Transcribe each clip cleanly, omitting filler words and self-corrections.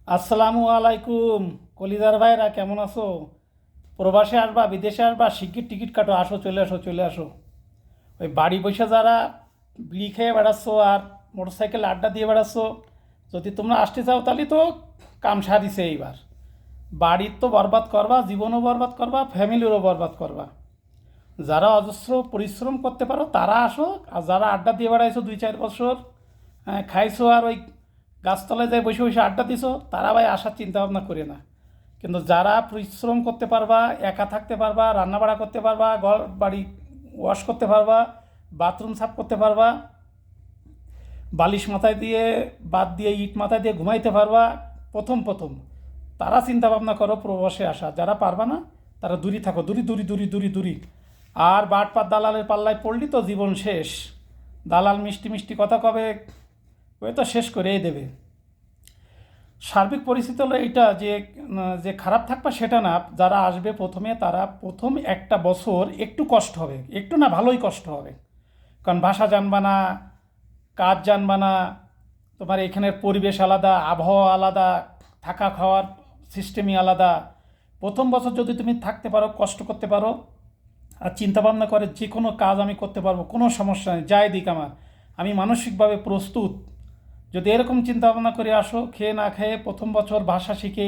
আসসালামু আলাইকুম। কলিজার ভাইরা কেমন আছো? প্রবাসে আসবা, বিদেশে আসবা, শিগগির টিকিট কাটো, আসো, চলে আসো, চলে আসো। ওই বাড়ি বসে যারা বিড়ি খেয়ে বেড়াচ্ছ আর মোটরসাইকেল আড্ডা দিয়ে বেড়াচ্ছ, যদি তোমরা আসতে চাও তাহলে তো কাম সারিছে এইবার। বাড়ির তো বরবাদ করবা, জীবনও বরবাদ করবা, ফ্যামিলিরও বরবাদ করবা। যারা অজস্র পরিশ্রম করতে পারো তারা আসো, আর যারা আড্ডা দিয়ে বেড়াইছো 2-4 বছর, খাইছো আর ওই গাছতলায় যাই বসে বসে আড্ডা দিছো, তারা ভাই আসার চিন্তা ভাবনা করে না। কিন্তু যারা পরিশ্রম করতে পারবা, একা থাকতে পারবা, রান্নাবাড়া করতে পারবা, ঘর বাড়ি ওয়াশ করতে পারবা, বাথরুম সাফ করতে পারবা, বালিশ মাথায় দিয়ে বাদ দিয়ে ইট মাথায় দিয়ে ঘুমাইতে পারবা প্রথম প্রথম, তারা চিন্তা ভাবনা করো প্রবাসে আসা। যারা পারবা না তারা দূরে থাকো, দূরি দূরি দূরি দূরি দূরি। আর বাটপাত দালালের পাল্লায় পড়লি তো জীবন শেষ। দালাল মিষ্টি মিষ্টি কথা কবে, ওই তো শেষ করেই দেবে। সার্বিক পরিস্থিতি হলো এইটা যে যে খারাপ থাকবে সেটা না। যারা আসবে প্রথমে, তারা প্রথম একটা বছর একটু কষ্ট হবে, একটু না ভালোই কষ্ট হবে। কারণ ভাষা জানবা না, কাজ জানবা না, তোমার এখানের পরিবেশ আলাদা, আবহাওয়া আলাদা, থাকা খাওয়ার সিস্টেমই আলাদা। প্রথম বছর যদি তুমি থাকতে পারো, কষ্ট করতে পারো, আর চিন্তাভাবনা করে যে কোনো কাজ আমি করতে পারবো, কোনো সমস্যা নেই, যাই দিক আমার, আমি মানসিকভাবে প্রস্তুত, যদি এরকম চিন্তা ভাবনা করে আসো, খেয়ে না খেয়ে প্রথম বছর ভাষা শিখে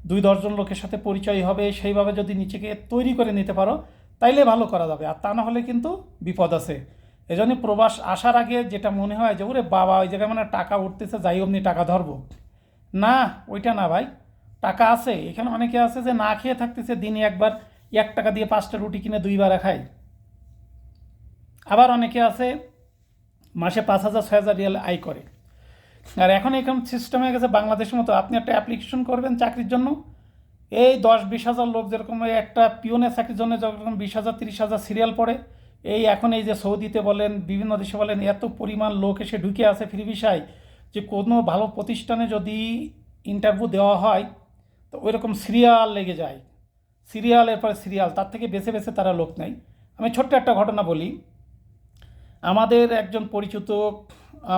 2-10 জন লোকের সাথে পরিচয় হবে, সেইভাবে যদি নিজেকে তৈরি করে নিতে পারো, তাইলে ভালো করা যাবে। আর তা না হলে কিন্তু বিপদ আছে। এজন্য প্রবাস আসার আগে যেটা মনে হয় যে ওরে বাবা ওই জায়গায় মানে টাকা উঠতেছে, যাই অমনি টাকা ধরবো, না, ওইটা না ভাই। টাকা আছে, এখানে অনেকে আছে যে না খেয়ে থাকতেছে, দিনে একবার 1 টাকা দিয়ে 5টা রুটি কিনে 2 বেলা খায়। আবার অনেকে আছে মাসে 5,000-6,000 রিয়াল আয় করে। আর এখন এরকম সিস্টেম হয়ে গেছে বাংলাদেশের মতো, আপনি একটা অ্যাপ্লিকেশন করবেন চাকরির জন্য, এই 10-20 হাজার লোক, যেরকম ওই একটা পিওনের চাকরির জন্য যেরকম 20,000-30,000 সিরিয়াল পড়ে, এই এখন এই যে সৌদিতে বলেন, বিভিন্ন দেশে বলেন, এত পরিমাণ লোক এসে ঢুকে আছে ফ্রি ভিসায়, যে কোনো ভালো প্রতিষ্ঠানে যদি ইন্টারভিউ দেওয়া হয় তো ওই রকম সিরিয়াল লেগে যায়, সিরিয়ালের পরে সিরিয়াল, তার থেকে বেছে বেছে তারা লোক নেয়। আমি ছোট্ট একটা ঘটনা বলি। আমাদের একজন পরিচিত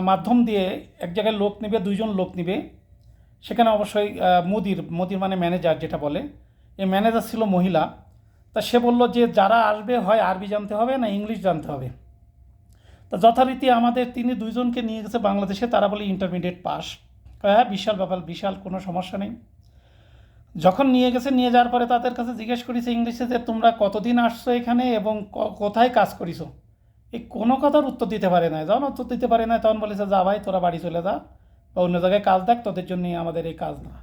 মাধ্যম দিয়ে এক জায়গায় লোক নেবে, 2 জন লোক নেবে। সেখানে অবশ্যই মুদির মুদির মানে ম্যানেজার যেটা বলে, এই ম্যানেজার ছিল মহিলা। তা সে বলল যে যারা আসবে হয় আরবি জানতে হবে না ইংলিশ জানতে হবে। তা যথারীতি আমাদের তিনি 2 জনকে নিয়ে গেছে বাংলাদেশে, তারা বলে ইন্টারমিডিয়েট পাস। হ্যাঁ, বিশাল ব্যাপার, বিশাল, কোনো সমস্যা নেই। যখন নিয়ে গেছে, নিয়ে যাওয়ার পরে তাদের কাছে জিজ্ঞেস করেছে ইংলিশে যে তোমরা কতদিন আসছো এখানে এবং কোথায় কাজ করিছো। এই কোনো কথার উত্তর দিতে পারে না। যখন উত্তর দিতে পারে না তখন বলেছে যা ভাই তোরা বাড়ি চলে যা, বা অন্য জায়গায় কাজ দেখ, তোদের জন্যই আমাদের এই কাজ না।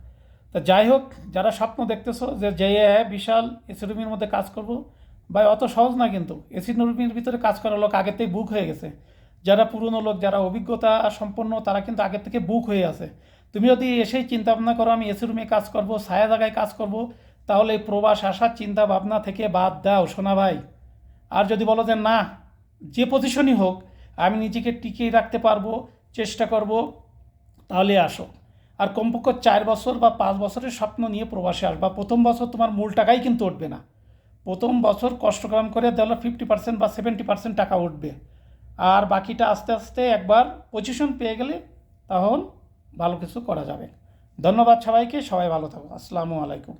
তা যাই হোক, যারা স্বপ্ন দেখতেছো যে যেয়ে বিশাল এসি রুমের মধ্যে কাজ করব, ভাই অত সহজ না কিন্তু। এসি রুমের ভিতরে কাজ করার লোক আগের থেকে বুক হয়ে গেছে। যারা পুরনো লোক, যারা অভিজ্ঞতা সম্পন্ন, তারা কিন্তু আগের থেকে বুক হয়ে আছে। তুমি যদি এসেই চিন্তা ভাবনা করো আমি এসি রুমে কাজ করব, ছায়া জায়গায় কাজ করব, তাহলে এই প্রবাস আসার চিন্তা ভাবনা থেকে বাদ দাও সোনা ভাই। আর যদি বলো যে না, যে পজিশনই হোক আমি নিজেকে টিকিয়ে রাখতে পারবো, চেষ্টা করব, তাহলে আসো। আর কমপক্ষে 4 বছর বা 5 বছরের স্বপ্ন নিয়ে প্রবাসে আসবা। প্রথম বছর তোমার মূল টাকাই কিন্তু উঠবে না। প্রথম বছর কষ্টকাম করে তাহলে 50% বা 70% টাকা উঠবে। আর বাকিটা আস্তে আস্তে একবার পজিশন পেয়ে গেলে তখন ভালো কিছু করা যাবে। ধন্যবাদ সবাইকে, সবাই ভালো থাকো। আসসালামু আলাইকুম।